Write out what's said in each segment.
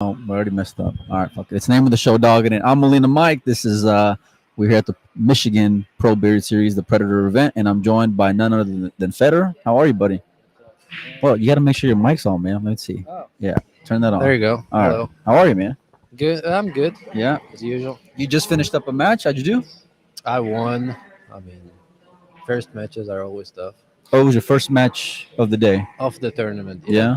Oh, we already messed up. All right, fuck it. It's the name of the show, Doggin. And I'm Melina Mike. This is we're here at the Michigan Pro Beard Series, the Predator event, and I'm joined by none other than Fedor. How are you, buddy? Well, you got to make sure your mic's on, man. Let's see. Oh, Yeah, turn that there on. you go. All right. Hello. How are you, man? Good. I'm good Yeah. as usual. You just finished up a match. How'd you do? I won. I mean, first matches are always tough. Oh, it was your first match of the day. Of the tournament, yeah. Yeah.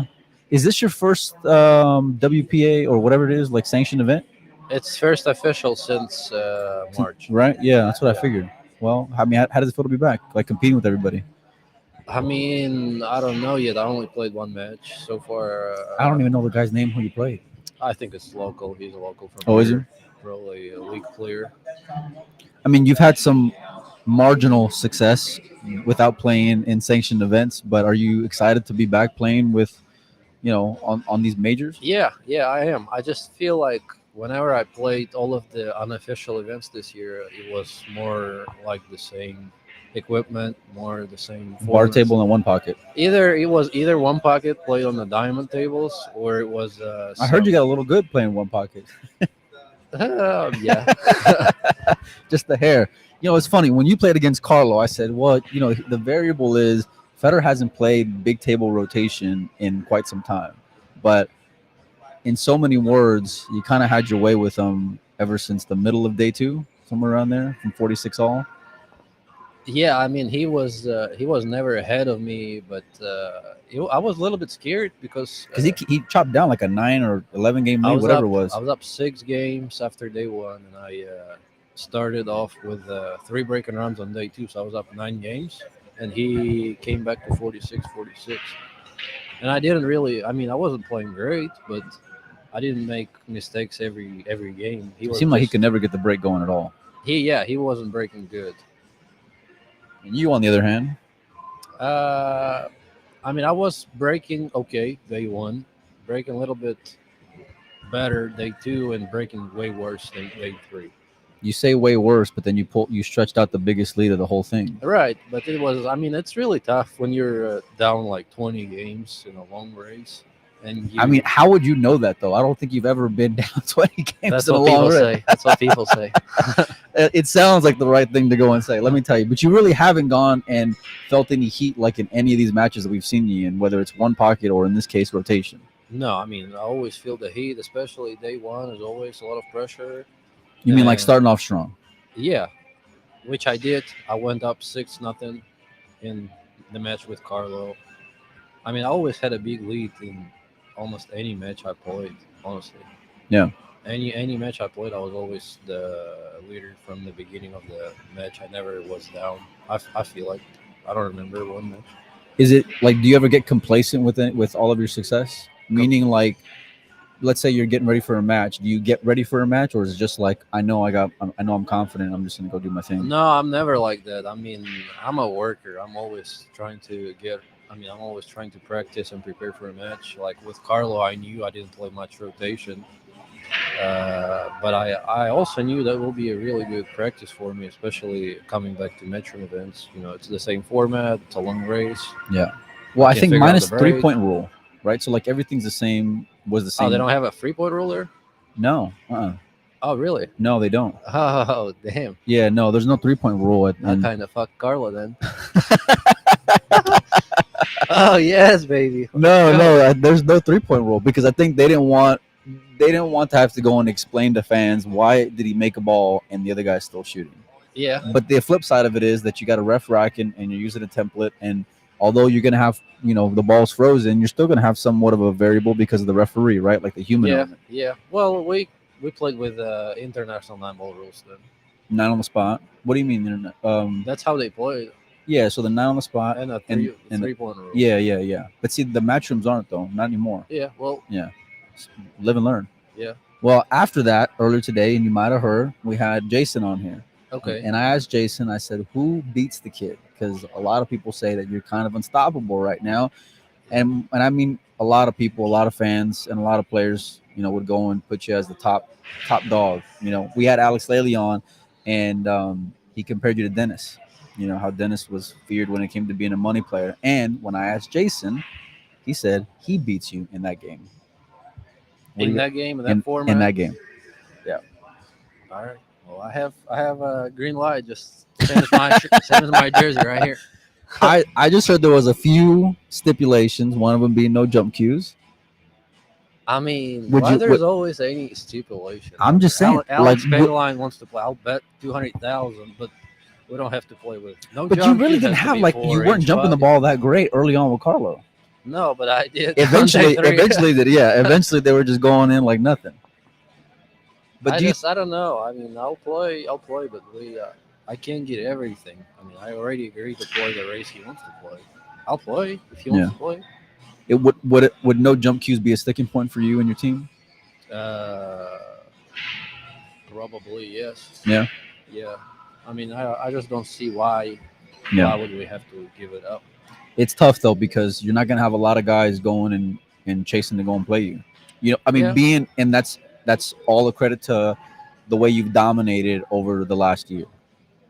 Is this your first WPA or whatever it is, like sanctioned event? It's first official since March. Right? Yeah, that's what I Yeah. figured. Well, I mean, how does it feel to be back, like competing with everybody? I mean, I don't know yet. I only played one match so far. I don't even know the guy's name who you played. I think it's local. He's a local from Oh, is he? here. Probably a league player. I mean, you've had some marginal success without playing in sanctioned events, but are you excited to be back playing with, on these majors? Yeah, I am. I just feel like whenever I played all of the unofficial events this year, it was more like the same equipment, more the same Bar formats. table in one pocket. Either it was either one pocket played on the diamond tables, or it was. I heard you got a little good playing one pocket. Yeah. Just the hair. It's funny. When you played against Carlo, I said, well, the variable is Federer hasn't played big table rotation in quite some time. But in so many words, you kind of had your way with him ever since the middle of day two, somewhere around there from 46 all. Yeah, I mean he was never ahead of me, but I was a little bit scared because Because he chopped down like a 9 or 11 game lead, whatever it was. I was up 6 games after day one, and I started off with 3 breaking runs on day two, so I was up 9 games, and he came back to 46, 46. And I didn't really. I mean, I wasn't playing great, but I didn't make mistakes every game. It seemed like he could never get the break going at all. He wasn't breaking good. And you, on the other hand, Uh, I mean, I was breaking okay day one, breaking a little bit better day two, and breaking way worse day three. you say way worse, but then you stretched out the biggest lead of the whole thing. Right, but it was. I mean, it's really tough when you're down like 20 games in a long race, and I mean, how would you know that though? I don't think you've ever been down 20 games that's in a what long people race. say. That's what people say. It sounds like the right thing to go and say. Let me tell you, but you really haven't gone and felt any heat like in any of these matches that we've seen you in, whether it's one pocket or in this case rotation. No, I mean, I always feel the heat, especially day one. There's always a lot of pressure. You mean like And- starting off strong? Yeah, which I did. I went up 6-0 in the match with Carlo. I mean, I always had a big lead in almost any match I played. Honestly, Yeah. any match I played, I was always the leader from the beginning of the match. I never was down. I feel like I don't remember one match. Is it like, do you ever get complacent with it, with all of your success? Meaning, like, let's say you're getting ready for a match. Do you get ready for a match, or is it just like, I know I'm confident. I'm just gonna go do my thing. No, I'm never like that. I mean, I'm a worker. I'm always trying to get. I mean, I'm always trying to practice and prepare for a match. Like with Carlo, I knew I didn't play much rotation, but I also knew that will be a really good practice for me, especially coming back to metro events. It's the same format. It's a long race. Yeah. Well, I can think figure out minus the break. 3 point rule, right? So like everything's the same. Was the Oh, same? they don't have a 3 point rule there. No. Oh, really? No, they don't. Oh, damn. Yeah, no, there's no 3 point rule. I kind of fucked Carlo then. Oh yes, baby. No, there's no 3 point rule because I think they didn't want to have to go and explain to fans why did he make a ball and the other guy's still shooting. Yeah. But the flip side of it is that you got a ref rack and you're using a template, and although you're gonna have the ball's frozen, you're still gonna have somewhat of a variable because of the referee, right? Like the human Yeah. element. Yeah. Well, we played with international 9 ball rules then. 9 on the spot. What do you mean? Internet? That's how they played. Yeah. So the 9 on the spot. And a and 3 point rule. Yeah. But see, the match rooms aren't though. Not anymore. Yeah. Well. Yeah. Live and learn. Yeah. Well, after that, earlier today, and you might have heard, we had Jason on here. Okay. And I asked Jason, I said, who beats the kid? Because a lot of people say that you're kind of unstoppable right now. And I mean, a lot of people, a lot of fans, and a lot of players, would go and put you as the top dog. We had Alex Laley on, and he compared you to Dennis. How Dennis was feared when it came to being a money player. And when I asked Jason, he said he beats you in that game. What do in you that game, in that in format. that game? Yeah. All right. Well, I have a green light, just same as my jersey right here. I just heard there was a few stipulations. One of them being no jump cues. I mean, Would why you? What, there's always any stipulation? I I'm mean, just saying, like, Alex Pederline wants to play. I'll bet 200,000, but we don't have to play with no but you jump really cue. didn't Has to have be like you weren't 4 inch jumping the pocket. ball that great early on with Carlo. No, but I did on day Eventually, 3. eventually they were just going in like nothing. But do you? I don't know. I mean, I'll play, but I can't get everything. I mean, I already agreed to play the race he wants to play. I'll play if he Yeah. wants to play. Would no jump cues be a sticking point for you and your team? Uh, Probably yes. Yeah. Yeah. I mean, I just don't see why Yeah. would we have to give it up. It's tough though because you're not gonna have a lot of guys going and chasing to go and play you. You know, I mean, Yeah. being and that's all the credit to the way you've dominated over the last year.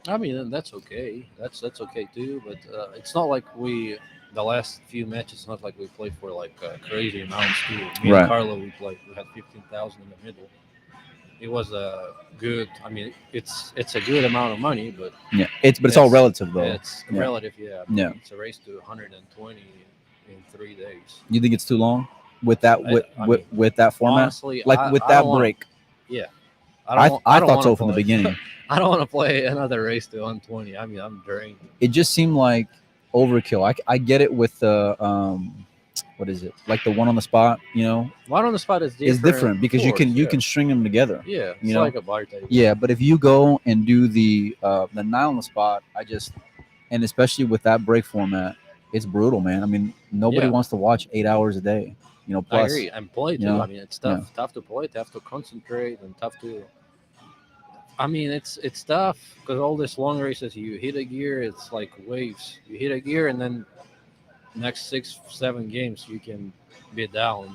I mean, and that's okay. That's okay too. But it's not like the last few matches. It's not like we played for like crazy amounts too. Me and Right. Carlo, we had 15,000 in the middle. It was a good. I mean, it's a good amount of money, but Yeah. It's all relative though. it's Yeah. relative. Yeah. I mean, Yeah. it's a race to 120 in 3 days. You think it's too long with that I mean, with that format? honestly, Like with I that don't want. break. Yeah. I I don't thought want so to from the play. beginning. I don't want to play another race to 120. I mean, I'm drained. It just seemed like overkill. I get it with the what is it? Like the one on the spot, you know, One on the spot is is different, different of because course. you can string them together. Yeah, You it's know? like a bar table. Yeah, but if you go and do the 9 on the spot, and especially with that break format, it's brutal, man. I mean, nobody Yeah, wants to watch 8 hours a day, you know, I plus, agree. And play you too. I know, mean, it's yeah. tough to play, tough to concentrate, and tough to. I mean, it's tough because all these long races, you hit a gear, it's like waves. You hit a gear, and then next 6 7 games you can be down,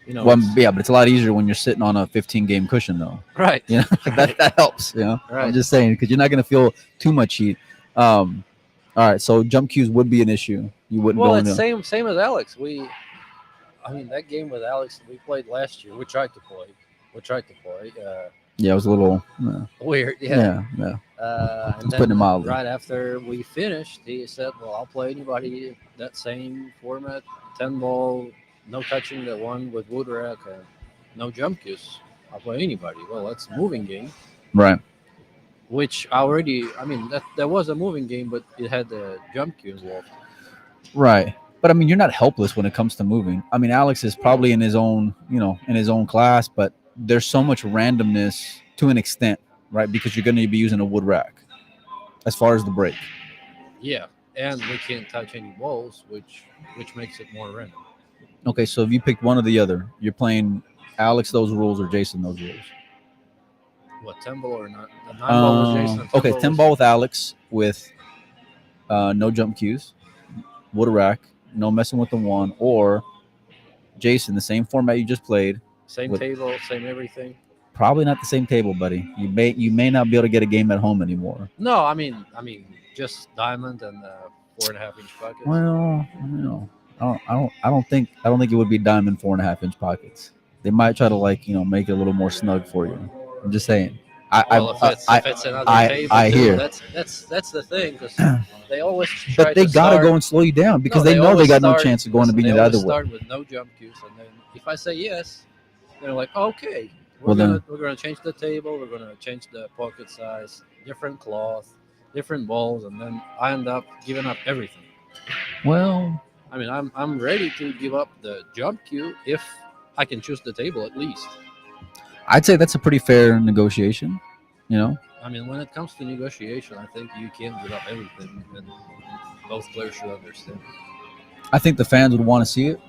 and Well, it's yeah, but it's a lot easier when you're sitting on a 15 game cushion, though. right, You know, right, that helps. You know, I'm right. just saying because you're not going to feel too much heat. Um, all right, so jump cues would be an issue. You wouldn't Well, go it's into. same as Alex. I mean, that game with Alex we played last year. We tried to play. We tried to play. Yeah, it was a little. Weird, yeah. Yeah. And It's putting it then mildly. right after we finished, he said, "Well, I'll play anybody that same format, 10 ball, no touching the one with wood rack, and no jump cues. I'll play anybody." Well, that's a moving game, Right. which already, I mean, that was a moving game, but it had the jump cue involved. Right. But I mean, you're not helpless when it comes to moving. I mean, Alex is probably in his own, in his own class, but there's so much randomness to an extent, right? Because you're going to be using a wood rack as far as the break. Yeah, and we can't touch any balls, which makes it more random. Okay, so if you picked one or the other, you're playing Alex those rules or Jason those rules. What 10 ball or not? The 9 ball was Jason. And 10 Okay, ball 10 was ball with Alex with no jump cues, wood rack, no messing with the one, or Jason, the same format you just played. same with table, same everything. Probably not the same table, buddy. You may not be able to get a game at home anymore. No, I mean, just diamond and 4.5 inch pockets. Well, I don't think it would be diamond 4.5 inch pockets. They might try to make it a little more snug for you. I'm just saying. Well, if it's another table I too, hear. that's the thing because they always try But they to gotta start. go and slow you down because No, they know they always got no start. chance of going to Listen, beat they it always either way. start with no jump cues, and then if I say yes, they're like, okay, Well, then- we're gonna change the table, we're gonna change the pocket size, different cloth, different balls, and then I end up giving up everything. Well, I mean, I'm ready to give up the jump cue if I can choose the table at least. I'd say that's a pretty fair negotiation. You know, I mean, when it comes to negotiation, I think you can't give up everything, and both players should understand. I think the fans would want to see it.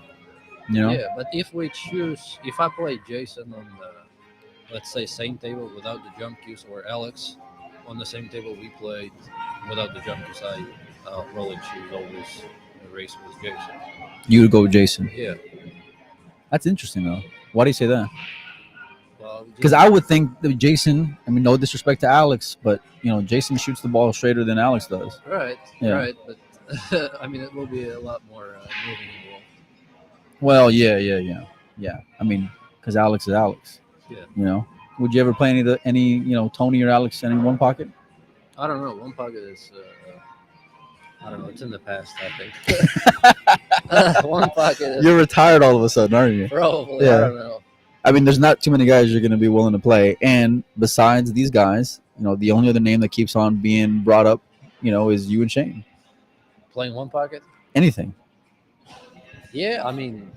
You know, Yeah, but if I play Jason on the, let's say, same table without the jump cues, or Alex on the same table we played without the jump cues, I'll probably choose always a race with Jason. you would go with Jason. Yeah, That's interesting though. Why do you say that? well, Because I would think that Jason. I mean, no disrespect to Alex, but Jason shoots the ball straighter than Alex does. right, Yeah. right, but I mean, it will be a lot more moving involved. Well, yeah. I mean, because Alex is Alex. Yeah, You know, would you ever play any Tony or Alex in one pocket? I don't know. One pocket is I don't know. It's in the past, I think. One pocket is You're retired all of a sudden, aren't you? probably. I Yeah. don't know. I mean, there's not too many guys you're going to be willing to play. And besides these guys, the only other name that keeps on being brought up, is you and Shane. Playing one pocket. Anything. Yeah, I mean,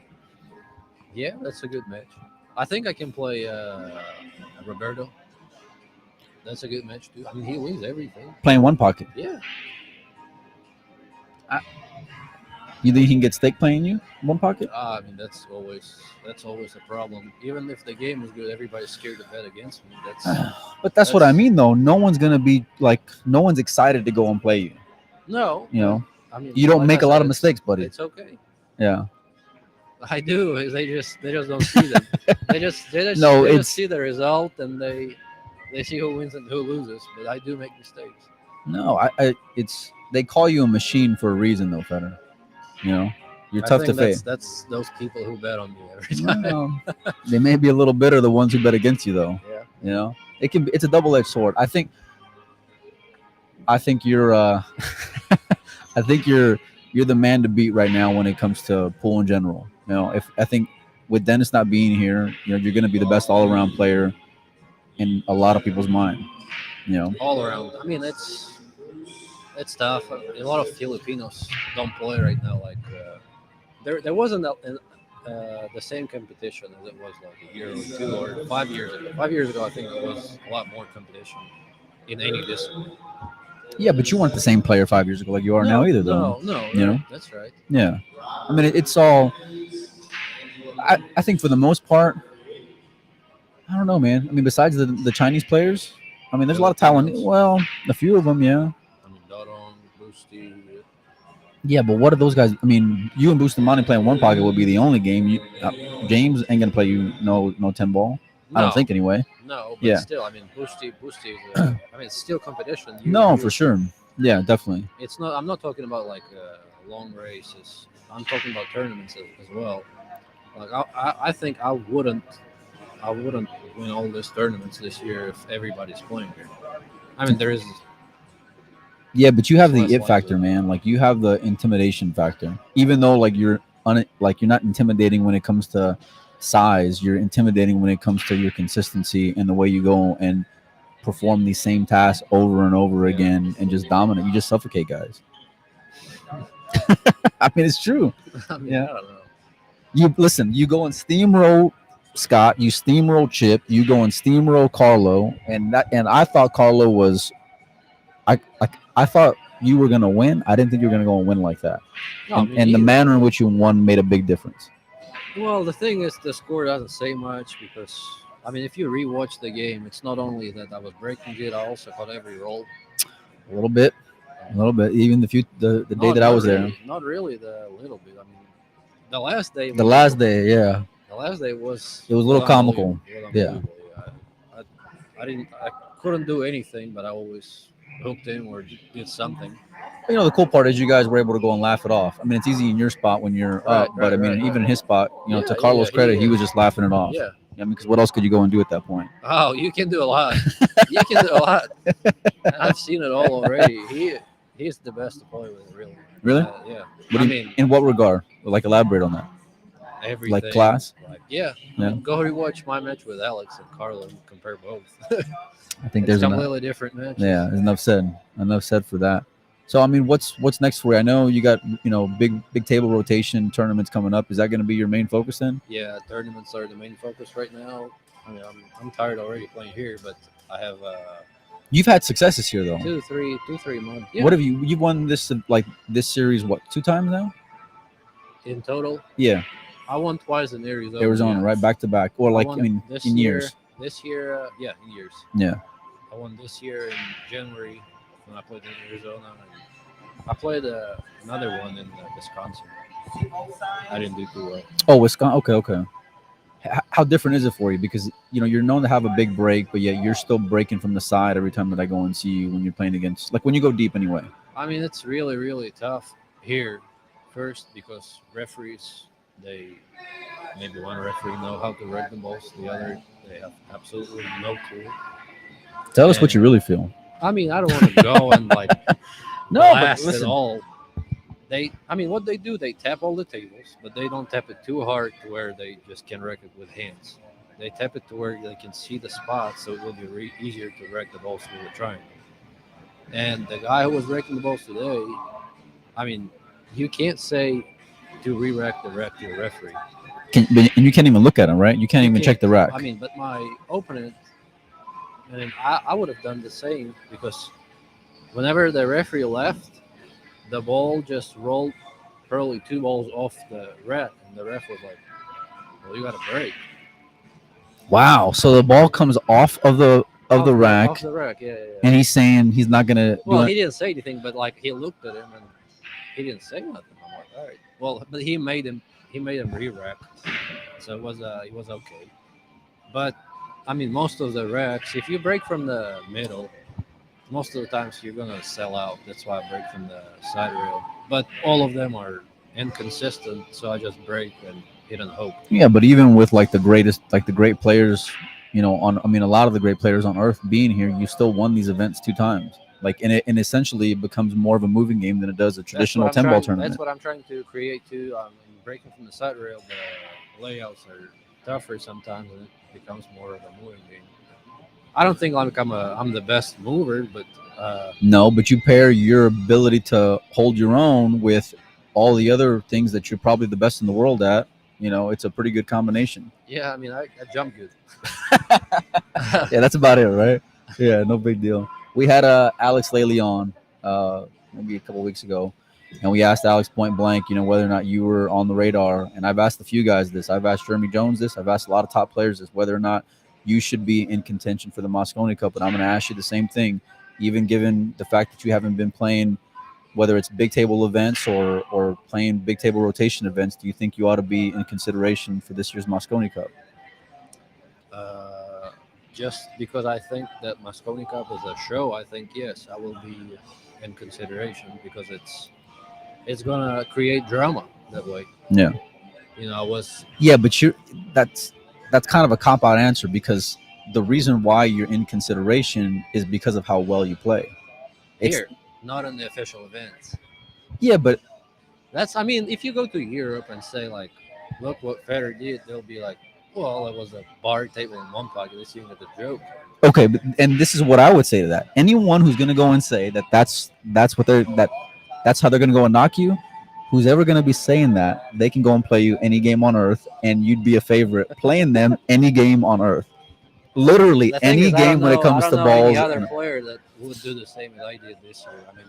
yeah, that's a good match. I think I can play Roberto. That's a good match too. I mean, he wins everything. Playing one pocket. Yeah. You think he can get steak playing you one pocket? I mean, that's always a problem. Even if the game is good, everybody's scared to bet against me. But that's what I That's- mean, though. No one's going to be like, no one's excited to go and play you. no. You know, I mean, you don't like make I a lot said, of mistakes, buddy. It's okay. Yeah. I do. They just don't see them. No, they it's- just see the result and they see who wins and who loses. But I do make mistakes. No, it's they call you a machine for a reason, though, Fedor. You're I tough to think fade. that's those people who bet on me every time. Well, they may be a little bitter, the ones who bet against you, though. Yeah. It's a double-edged sword. I think you're I think you're the man to beat right now when it comes to pool in general. If I think with Dennis not being here, you're going to be the best all-around player in a lot of people's mind. All around. I mean, it's tough. A lot of Filipinos don't play right now. Like there wasn't the same competition as it was like a year or two or 5 years ago. 5 years ago, I think there was a lot more competition in any discipline. Yeah, but you weren't the same player 5 years ago like you are now either, though. No, You know? that's right. Yeah, I mean it's all. I think for the most part, I don't know, man. I mean, besides the Chinese players, I mean, there's a lot of talent. Filipinos. Well, a few of them, yeah. I mean, Doggin, Boosty. Yeah, but what are those guys? I mean, you and Bustamante playing one pocket would be the only game. James ain't gonna play you no 10 ball. I No, don't think anyway. no, but Yeah. still, I mean, Boosty. I mean, it's still competition. No, for sure. Yeah, definitely. It's not. I'm not talking about like long races. I'm talking about tournaments as well. Like I think I wouldn't win all these tournaments this year if everybody's playing here. I mean, there is. Yeah, but you have the Less it factor, likely. man. Like you have the intimidation factor. Even though like you're not intimidating when it comes to size, you're intimidating when it comes to your consistency and the way you go and perform these same tasks over and over Yeah. again and just dominate. You just suffocate guys. I mean, it's true. I mean, Yeah. I don't know. You listen. You go and steamroll Scott. You steamroll Chip. You go and steamroll Carlo. And I thought Carlo was. I thought you were gonna win. I didn't think you were gonna go and win like that. No, And, me and the neither. manner in which you won made a big difference. Well, the thing is, the score doesn't say much because I mean, if you rewatch the game, it's not only that I was breaking it, I also got every roll. A little bit. Even the day Not- that I not was there. really, Not really the little bit. I mean, the last day. The was- last day, yeah. The last day was. It was a little comical. Yeah. I couldn't do anything, but I always hooked in or did something. The cool part is you guys were able to go and laugh it off. I mean, it's easy in your spot when you're Right, up, but I mean, right. even in his spot, Yeah, to Carlos' yeah, credit, he was just laughing it off. Yeah. I mean, because what else could you go and do at that point? Oh, you can do a lot. You can do a lot. I've seen it all already. He's the best to play with, really. Really? Yeah. What I do you- mean, in what regard? Like, elaborate on that. everything. Like class? Yeah. Yeah. Go rewatch my match with Alex and Carlo and compare both. I think It's there's enough. completely different matches. Yeah, there's enough said. Enough said for that. So, I mean, what's next for you? I know you got big table rotation tournaments coming up. Is that going to be your main focus then? Yeah, tournaments are the main focus right now. I mean, I'm tired already playing here, but I have You've had successes here though. two, three months. Yeah. What have you've won this series 2 times now? in total? Yeah, I won twice in Arizona. Arizona, yeah. right, back to back, or like won I mean, this in year- years. This year, yeah, in years. Yeah. I won this year in January when I played in Arizona. And I played another one in Wisconsin. I didn't do too well. Oh, Wisconsin. Okay. How different is it for you? Because you're known to have a big break, but yet you're still breaking from the side every time that I go and see you when you're playing against, like when you go deep anyway. I mean, it's really, really tough here. First, because referees They maybe one referee know how to reg the balls, the other they have absolutely no clue. Tell us what And you really feel. I mean, I don't want to go and like No, but blast it listen. all. I mean, what they do, they tap all the tables, but they don't tap it too hard to where they just can wreck it with hands. They tap it to where they can see the spot, so it will be easier to wreck the balls through the triangle. And the guy who was wrecking the balls today, I mean, you can't say to re-rack the ref to a referee. And you can't even look at him, right? You can't You even can't. check the I rack. mean, but my opponent, and I would have done the same because whenever the referee left, the ball just rolled probably two balls off the rack, and the ref was like, "Well, you got a break Wow. So the ball comes off of the off rack, the rack." Yeah, yeah, and yeah. he's saying he's not gonna do Well, it. he didn't say anything, but like he looked at him and he didn't say nothing. I'm like, all right. Well, but he made him re-rack, so it was okay. But I mean, most of the racks, if you break from the middle, most of the times you're gonna sell out. That's why I break from the side rail. But all of them are inconsistent, so I just break and hit and hope. Yeah, but even with like the greatest, like the great players, on I mean, a lot of the great players on earth being here, you still won these events two times. Like, and essentially, it becomes more of a moving game than it does a That's what traditional I'm 10 ball trying. That's tournament. what I'm trying to create too. In breaking from the side rail, the layouts are tougher sometimes, and it becomes more of a moving game. I don't think I'm the best mover, but No, but you pair your ability to hold your own with all the other things that you're probably the best in the world at. It's a pretty good combination. yeah, I mean, I jump good. Yeah, that's about it, right? Yeah, no big deal. We had Alex Laley on maybe a couple weeks ago, and we asked Alex point blank, whether or not you were on the radar. And I've asked a few guys this. I've asked Jeremy Jones this. I've asked a lot of top players this, whether or not you should be in contention for the Mosconi Cup. And I'm going to ask you the same thing, even given the fact that you haven't been playing, whether it's big table events or playing big table rotation events. Do you think you ought to be in consideration for this year's Mosconi Cup? uh, just because I think that Mosconi Cup is a show, I think yes, I will be in consideration because it's gonna create drama that way. Yeah. I was Yeah, but that's kind of a cop out answer because the reason why you're in consideration is because of how well you play. It's here, not in the official events. yeah, but I mean, if you go to Europe and say like, look what Fedor did, they'll be like, well, it was a bar table in one pocket. They're seeing it as a joke. okay, and this is what I would say to that. Anyone who's going to go and say that that's what that's how they're going to go and knock you, who's ever going to be saying that, they can go and play you any game on earth and you'd be a favorite playing them any game on earth. Literally The thing any is, game when it I comes don't to know any balls. other player that would do the same as I did this year. I mean,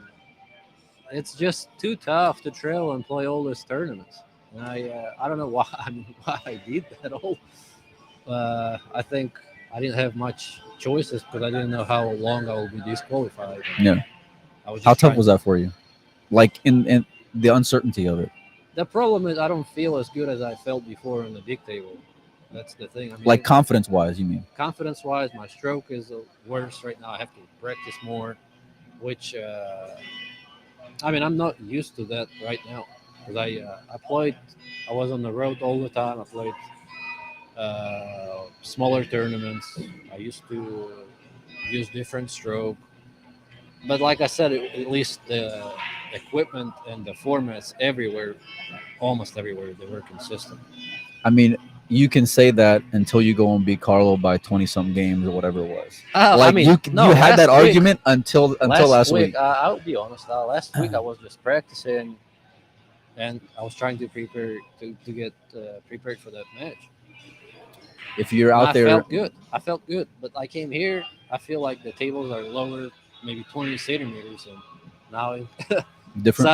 it's just too tough to trail and play all these tournaments. And I don't know why I mean, why I did that all. I think I didn't have much choices because I didn't know how long I would be disqualified. Yeah. I was How just tough trying was to. that for you? Like in the uncertainty of it. The problem is I don't feel as good as I felt before in the big table. That's the thing. I Like mean, confidence wise, you mean? confidence wise, my stroke is worse right now. I have to practice more, which I mean I'm not used to that right now because I played. I was on the road all the time. I played smaller tournaments. I used to use different stroke, but like I said, at least the equipment and the formats everywhere, almost everywhere, they were consistent. I mean, you can say that until you go and beat Carlo by 20 some games or whatever it was. I Like mean, you no, had that last week, argument until last week. I'll be honest. Last week I was just practicing, and I was trying to prepare to get prepared for that match. If you're And out I there felt good. I felt good, but I came here. I feel like the tables are lower, maybe 20 centimeters, and now different,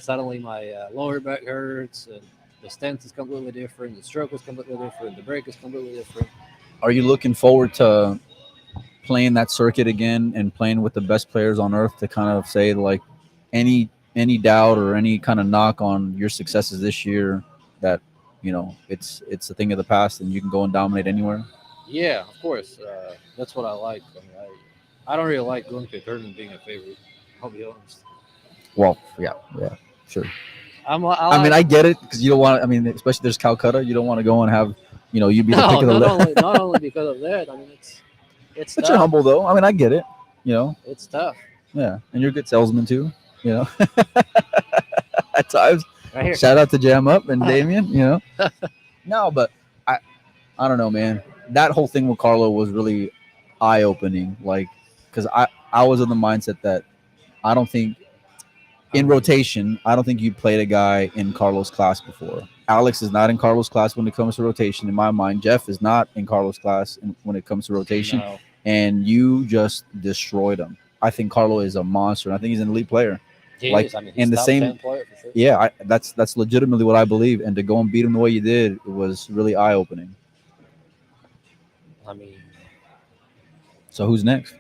suddenly my lower back hurts, and the stance is completely different. The stroke is completely different. The break is completely different. are you looking forward to playing that circuit again and playing with the best players on earth to kind of say like any doubt or any kind of knock on your successes this year that it's a thing of the past and you can go and dominate anywhere? Yeah, of course. That's what I like. I mean, I don't really like going to a tournament being a favorite. I'll be honest. Well, yeah, yeah, sure. I mean, like I get it because you don't want. I mean, especially there's Calcutta. You don't want to go and have, you be the no, pick of the list. not only because of that. I mean, it's But you're tough. humble though. I mean, I get it. You know, It's tough. yeah, and you're a good salesman too. You know, at times. Right here. Shout out to Jam Up and Damien. No, but I I don't know, man. That whole thing with Carlo was really eye opening. Like, because I was in the mindset that I don't think I in mean, rotation, I don't think you played a guy in Carlos' class before. Alex is not in Carlos' class when it comes to rotation. In my mind, Jeff is not in Carlos' class when it comes to rotation, no. and you just destroyed him. I think Carlo is a monster. And I think he's an elite player. He Like is. I mean, he's in the top same, 10 player for sure. yeah, that's legitimately what I believe. And to go and beat him the way you did, it was really eye opening. I mean, So who's next?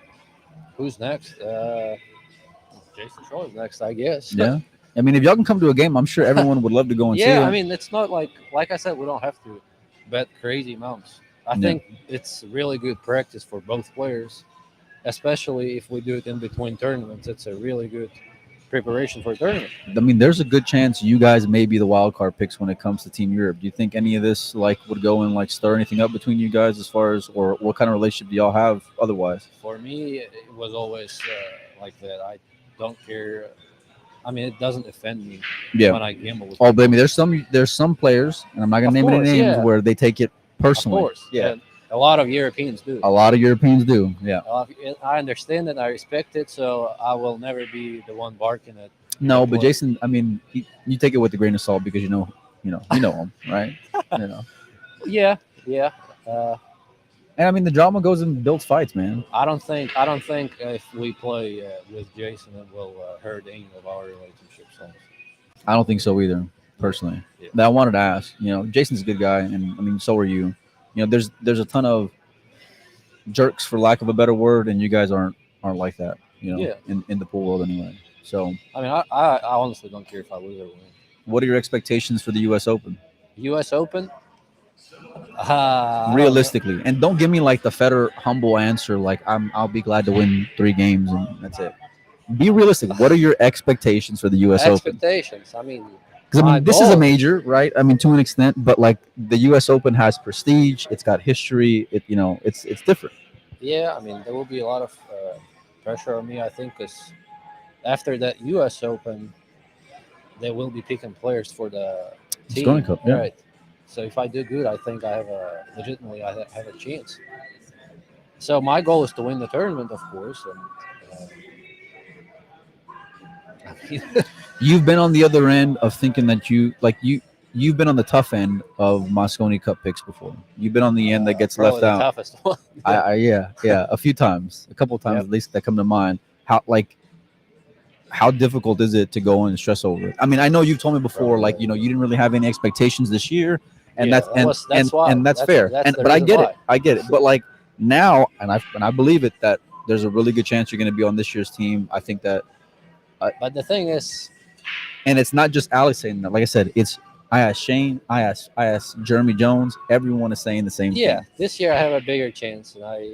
who's next? Jason Shaw is next, I guess. Yeah, I mean, if y'all can come to a game, I'm sure everyone would love to go and see Yeah, I it. mean, it's not like I said, we don't have to bet crazy amounts. I Yeah. think it's really good practice for both players, especially if we do it in between tournaments. It's a really good preparation for a tournament. I mean, there's a good chance you guys may be the wild card picks when it comes to Team Europe. Do you think any of this like would go and like stir anything up between you guys as far as, or what kind of relationship do y'all have otherwise? For me, it was always like that. I don't care. I mean, it doesn't offend me Yeah. when I gamble with Oh, but I people. mean, there's some players, and I'm not gonna Of name any course, names yeah, where they take it of personally. course. Yeah, And a lot of Europeans do. a lot of Europeans do. Yeah. I understand it. I respect it. So I will never be the one barking at the No, but play. Jason, I mean, you take it with a grain of salt because you know him, right? You know, Yeah, yeah. Uh, and I mean, the drama goes and builds fights, man. I don't think if we play with Jason, it will hurt any of our relationships. Honestly. I don't think so either, Yeah, personally. yeah, That I wanted to ask. Jason's a good guy, and I mean, so are you. There's a ton of jerks, for lack of a better word, and you guys aren't like that. yeah. In the pool world anyway. So, I mean, I honestly don't care if I lose or win. what are your expectations for the U.S. Open, U.S. Open. I don't know. realistically? And don't give me like the Fedor humble answer, like I'll be glad to win 3 games and that's it. Be realistic. What are your expectations for the U.S. Open? Expectations. I mean, Because I my mean, this is a goal. major, right? I mean, to an extent, but like the U.S. Open has prestige. It's got history. It's different. Yeah, I mean, there will be a lot of pressure on me. I think because after that U.S. Open, they will be picking players for the Stony team, Cup, yeah. right? So if I do good, I think I have a legitimately I have a chance. So my goal is to win the tournament, of course, and I mean, You've been on the other end of thinking that you've been on the tough end of Mosconi Cup picks before. You've been on the end that gets probably left the out. toughest one. Yeah, a few times, a couple of times Yep. at least that come to mind. How difficult is it to go and stress over it? I mean, I know you've told me before, like Probably. you didn't really have any expectations this year, and Yeah, that's that and was and that's why and that's fair. that's And the but I reason get it, why. But like now, and I believe it that there's a really good chance you're going to be on this year's team. I think that, But the thing is, and it's not just Alex saying that. Like I said, I asked Shane, I asked Jeremy Jones. Everyone is saying the same yeah, thing. this year I have a bigger chance, and I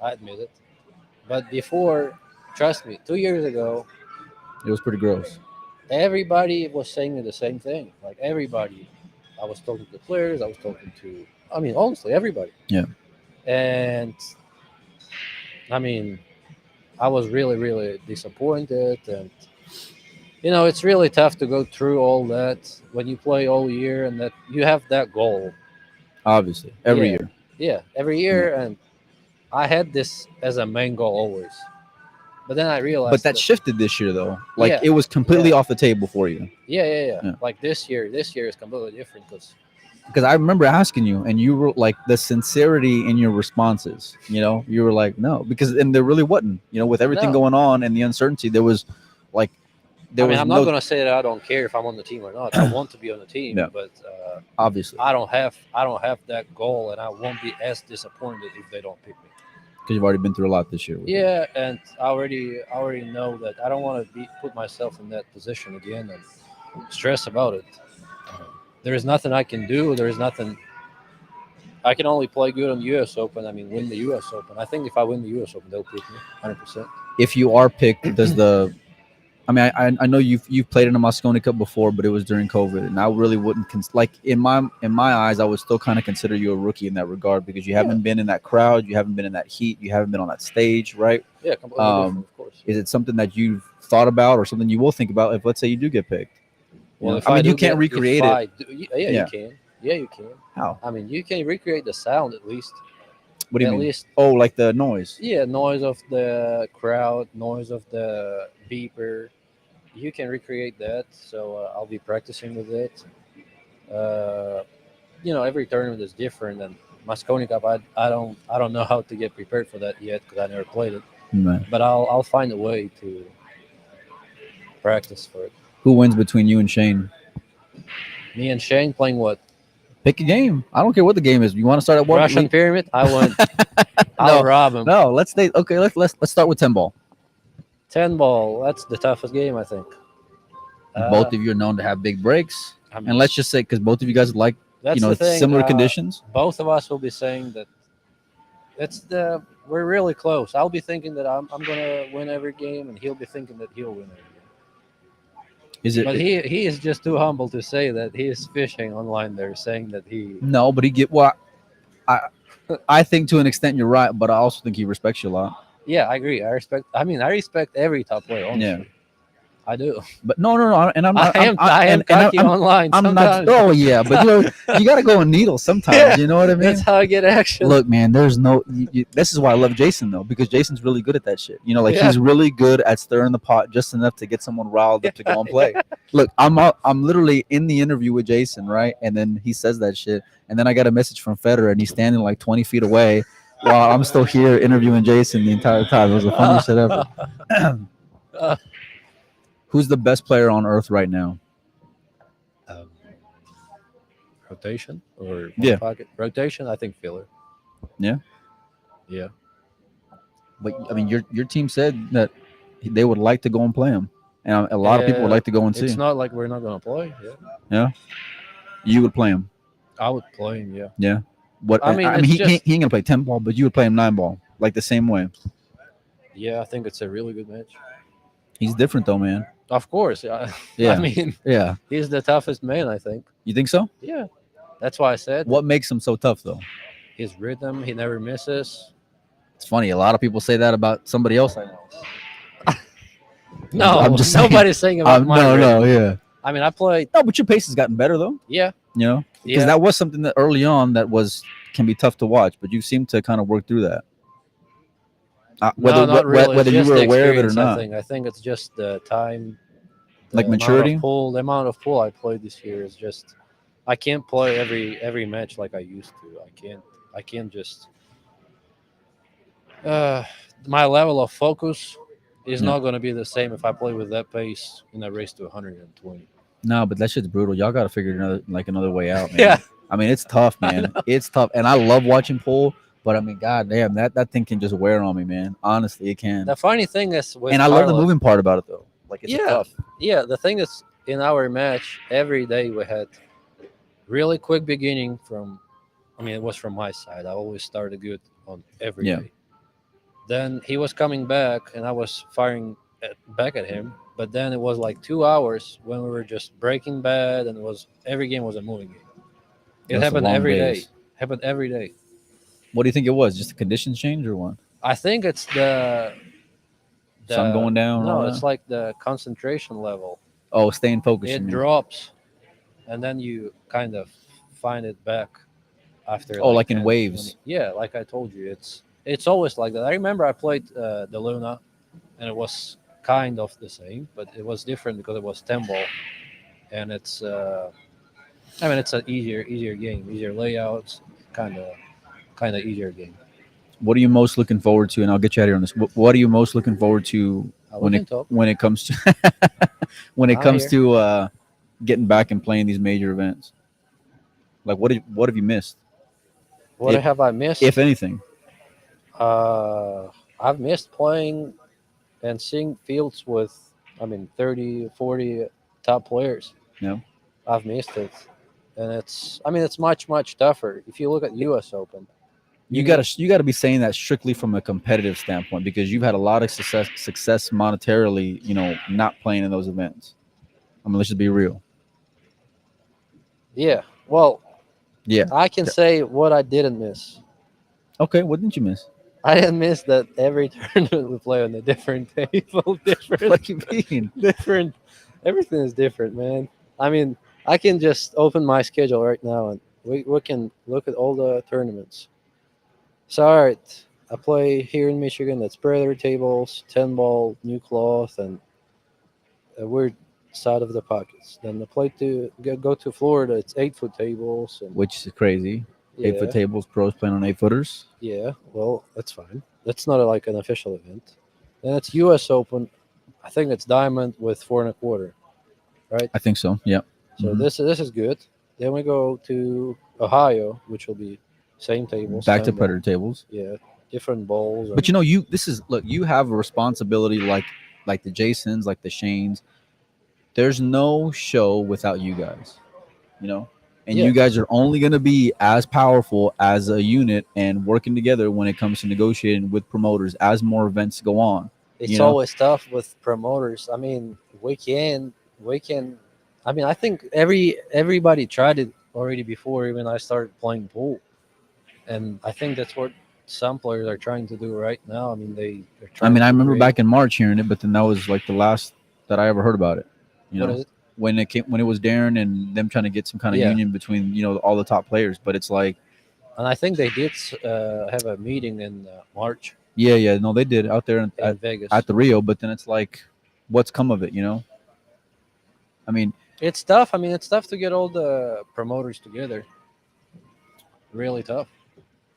admit it. But before, trust me, 2 years ago, It was pretty gross. everybody was saying the same thing. Like everybody, I was talking to players, I was talking to, I mean, honestly, everybody. Yeah. And I mean, I was really, really disappointed. And, it's really tough to go through all that when you play all year and that you have that goal. Obviously, every Yeah. year. Yeah. Every Yeah. year. And I had this as a main goal always. But then I But realized that that, shifted this year, though. Like yeah, it was completely yeah, off the table for you. yeah. Yeah. Like this year is completely different because, Because I remember asking you, and you were like the sincerity in your responses. You were like, no, and there really wasn't. With everything no. going on and the uncertainty, like I there mean, was I'm not no. gonna say that I don't care if I'm on the team or not. I want to be on the team, Yeah, but obviously, I don't have that goal, and I won't be as disappointed if they don't pick me. because you've already been through a lot this year. With it. Yeah, and I already know that I don't want to put myself in that position again and stress about it. There is nothing I can do. There is nothing. I can only play good on the U.S. Open. I mean, win the U.S. Open. I think if I win the U.S. Open, they'll pick me 100%. If you are picked, does the I mean, I know you've played in a Mosconi Cup before, but it was during COVID, and I really wouldn't like in my eyes, I would still kind of consider you a rookie in that regard because you Yeah, haven't been in that crowd, you haven't been in that heat, you haven't been on that stage, right? yeah, completely Um, different, of course. is it something that you've thought about, or something you will think about if, let's say, you do get picked? Well, I if I mean, you do can't get, if recreate it. I do, yeah, you Yeah. can. Yeah, you can. How? I mean, you can recreate the sound at least. What do you At mean? least, Oh, like the noise. yeah, noise of the crowd, noise of the beeper. You can recreate that. So I'll be practicing with it. Uh, every tournament is different, and Mosconi Cup, I don't know how to get prepared for that yet because I never played it. Man. But I'll find a way to practice for it. Who wins between you and Shane? Me and Shane playing what? Pick a game. I don't care what the game is. You want to start at what? Russian Pyramid. I want. I'll No, rob him. no. Let's stay. Okay, let's start with 10 ball. 10 ball. That's the toughest game, I think. Uh, Both of you are known to have big breaks, I mean, and let's just say because both of you guys like that's the thing. similar conditions. Both of us will be saying that we're really close. I'll be thinking that I'm gonna win every game, and he'll be thinking that he'll win every game. Is it? But he is just too humble to say that he is fishing online there, saying that he. No, but he get well. I I think to an extent you're right, but I also think he respects you a lot. Yeah, I agree. I respect every top player. Yeah. Honestly, I do. But no, and I'm I not. am I am And cocky online I'm not. sometimes. Oh yeah, but you got to go on needles sometimes. Yeah, You know what I mean? that's how I get action. Look, man, there's no. This is why I love Jason though, because Jason's really good at that shit. Like Yeah. he's really good at stirring the pot just enough to get someone riled up to go and play. Yeah. Look, I'm literally in the interview with Jason, right, and then he says that shit, and then I got a message from Fedor, and he's standing like 20 feet away, while I'm still here interviewing Jason the entire time. It was the funniest shit ever. Who's the best player on earth right now? Um, rotation or one Yeah. pocket rotation? I think filler. Yeah. Yeah. But I mean, your team said that they would like to go and play him, and a lot of people would Yeah, like to go and see It's him. not like we're not gonna play. Yeah, Yeah, you would play him. I would play him. Yeah. Yeah. What? I mean, I mean, it's he just ain't gonna play 10 ball, but you would play him 9 ball, like the same way. yeah. I think it's a really good match. He's different though, man. Of course. I Yeah. mean, Yeah. he's the toughest man. I think. You think so? Yeah. That's why I said What makes him so tough though? his rhythm. He never misses. It's funny. A lot of people say that about somebody else I know. No, I'm just saying. nobody's saying about my No, rhythm. no, yeah. I mean, I played. No, but your pace has gotten better though. Yeah. Because Yeah. that was something that early on that can be tough to watch, but you seem to kind of work through that. No, not really. Whether It's you just were the aware of it or experience, not, I think it's just the time, like amount maturity. of pool. The amount of pool I played this year is just. I can't play every match like I used to. I can't just. Uh, my level of focus is Yeah. not going to be the same if I play with that pace in a race to 120. No, but that shit's brutal. Y'all got to figure another way out, man. Yeah. I mean, it's tough, man. It's tough, and I love watching pool. But I mean, goddamn, that thing can just wear on me, man. Honestly, it can. The funny thing is with And I love the Carlo- moving part about it, though. Like, it's Yeah. tough. Yeah, the thing is, in our match, every day we had really quick beginning from. I mean, it was from my side. I always started good on every Yeah. day. Then he was coming back, and I was firing back at him. But then it was like 2 hours when we were just breaking bad, and every game was a moving game. It That's the happened long every day. days. Happened every day. What do you think it was? Just the conditions change or what? I think it's the Sun going down and all No, that? it's like the concentration level. Oh, staying focused. you It mean. drops, and then you kind of find it back after. Oh, like in 10, waves. 20. Yeah, like I told you, it's always like that. I remember I played the Luna, and it was kind of the same, but it was different because it was 10 ball, and it's. I mean, it's an easier game, easier layouts, kind of easier game. What are you most looking forward to? And I'll get you out of here on this. What are you most looking forward to We can talk. when it comes to when it I'm comes here. to getting back and playing these major events? Like, what have you missed, What if- have I missed? if anything? I've missed playing and seeing fields with, 30, 40 top players. Yeah. I've missed it. And it's much, much tougher. If you look at US Open, you know, gotta be saying that strictly from a competitive standpoint because you've had a lot of success monetarily, not playing in those events. I mean, let's just be real. yeah. Well, Yeah. I can say what I didn't miss. Okay, what didn't you miss? I didn't miss that every tournament we play on a different table, What do you mean? different. Everything is different, man. I mean, I can just open my schedule right now and we can look at all the tournaments. So, all right, I play here in Michigan. That's Predator tables, 10 ball, new cloth, and a weird side of the pockets. Then I play go to Florida. It's 8 foot tables, and Which is crazy. 8 foot yeah, tables, pros playing on 8 footers. yeah. Well, that's fine. That's not like an official event. Then it's U.S. Open. I think it's diamond with 4.25, right? I think so. Yeah. So Hmm. this is good. Then we go to Ohio, which will be same tables, Back to 10 ball. predator tables. Yeah, different balls But and you this is look, you have a responsibility like the Jasons, like the Shanes. There's no show without you guys, you know? And yeah, you guys are only going to be as powerful as a unit and working together when it comes to negotiating with promoters as more events go on, you it's know? always tough with promoters. I mean, we can. I mean, I think everybody tried it already before even I started playing pool, and I think that's what some players are trying to do right now. I mean, they're I trying mean, I to remember create. back in March hearing it, but then that was like the last that I ever heard about it, you What know? is it? When it was Darren and them trying to get some kind of Yeah, union between, all the top players, but it's like, and I think they did have a meeting in March yeah, yeah, no, they did out there in at Vegas. the Rio, but then it's like, what's come of it, you know? I mean, It's tough. I mean, it's tough to get all the promoters together. Really tough.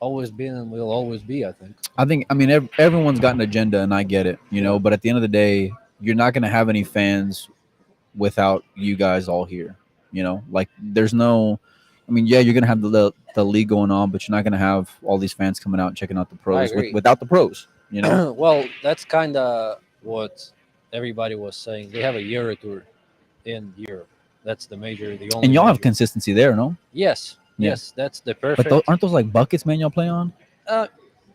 Always been and will always be. I think. I mean, everyone's got an agenda, and I get it, Yeah, but at the end of the day, you're not going to have any fans without you guys all here, like there's no, I mean, yeah, you're going to have the league going on, but you're not going to have all these fans coming out and checking out the I pros agree. without the pros. Well, that's kind of what everybody was saying. They have a Euro tour in Europe. That's the And only y'all have major. consistency there, no? Yes, Yeah. yes, that's the But perfect. aren't those like buckets, man, y'all play on? Uh,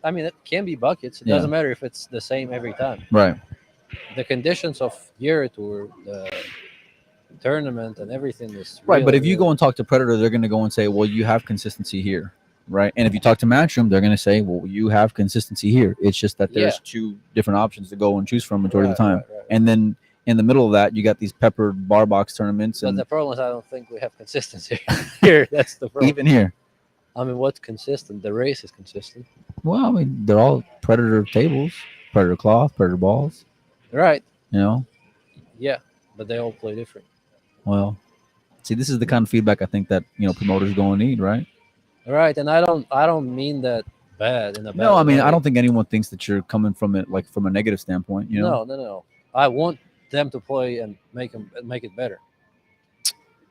I mean, it can be buckets. It Yeah. doesn't matter if it's the same every time. Right. The conditions of Euro tour, the tournament, and everything is Right, but really, if you go really. and talk to Predator, they're going to go and say, "Well, you have consistency here." Right? And if you talk to Matchroom, they're going to say, "Well, you have consistency here." It's just that Yeah, there's two different options to go and choose from majority of right, the time. right, right, right. And then in the middle of that, you got these peppered bar box tournaments But and the problem is, I don't think we have consistency here. That's the problem. even here. I mean, what's consistent? The race is consistent, Well, I mean, they're all Predator tables, Predator cloth, Predator balls, right? you know. Yeah, but they all play different, Well, see, this is the kind of feedback I think that, promoters going to need, right? right? And I don't mean that bad in a No, bad I mean, I way. don't think anyone thinks that you're coming from it like from a negative standpoint. No, no, no. I want them to play and make it better.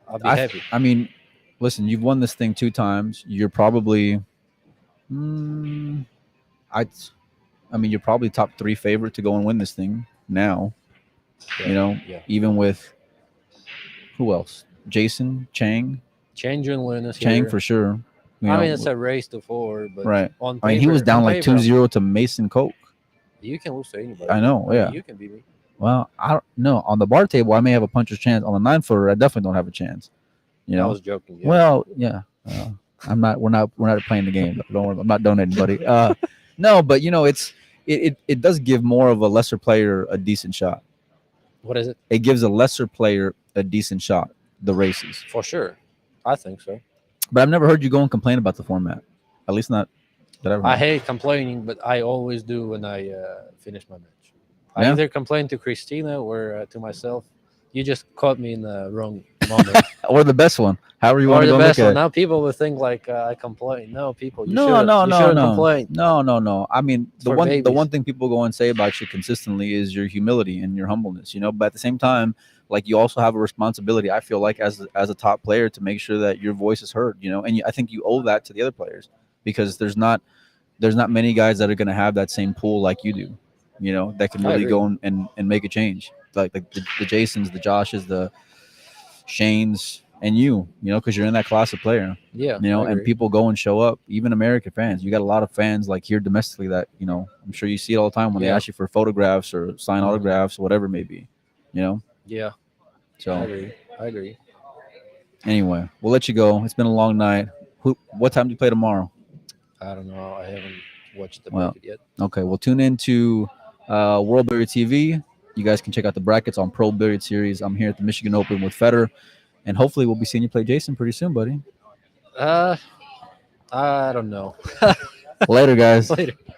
I'll be happy. I mean, listen, you've won this thing 2 times. You're probably, mm, I, I mean, you're probably top 3 favorite to go and win this thing now. Yeah, You know, yeah. even with who else? Jason Chang, Change and win is Chang here. for sure. You I know, mean, it's a race to four, but right? on I mean, he was paper, down like 2-0 to Mason Coke. you can lose to anybody. I know, I mean, yeah. you can beat me. Well, I don't know. On the bar table, I may have a puncher's chance. On the 9 footer, I definitely don't have a chance. You I know. was joking. Yeah. Well, yeah. I'm not. We're not playing the game. Don't worry. I'm not donating, buddy. No, but it does give more of a lesser player a decent shot. What is it? It gives a lesser player a decent shot. The races. For sure. I think so. But I've never heard you go and complain about the format. At least not that I've I heard. hate complaining, but I always do when I finish my match. I Yeah. either complain to Christina or to myself. You just caught me in the wrong moment. Or the best one. However you want Or to the go and look best at one. it. Now people will think like I complain. No, people, you No, shouldn't. no, You no, shouldn't no, complain. no, no, no. I mean, It's the for one the babies. one thing people go and say about you consistently is your humility and your humbleness. But at the same time, like you also have a responsibility. I feel like as a top player to make sure that your voice is heard. And I think you owe that to the other players because there's not many guys that are going to have that same pool like you do. That can I really agree. go and make a change. Like the Jasons, the Joshes, the Shanes. and you know, because you're in that class of player, Yeah, you I know, and agree. people go and show up, even American fans. You got a lot of fans like here domestically that, you know, I'm sure you see it all the time when they Yeah. ask you for photographs or sign Hmm. autographs, whatever it may be, you know. Yeah, I So agree. I agree. anyway, we'll let you go. It's been a long night. What time do you play tomorrow? I don't know. I haven't watched the Well, bracket yet. okay, we'll tune in to World Billiard TV. You guys can check out the brackets on Pro Billiard Series. I'm here at the Michigan Open with Fedor, and hopefully we'll be seeing you play Jason pretty soon, buddy. Uh, I don't know. Later, guys. Later.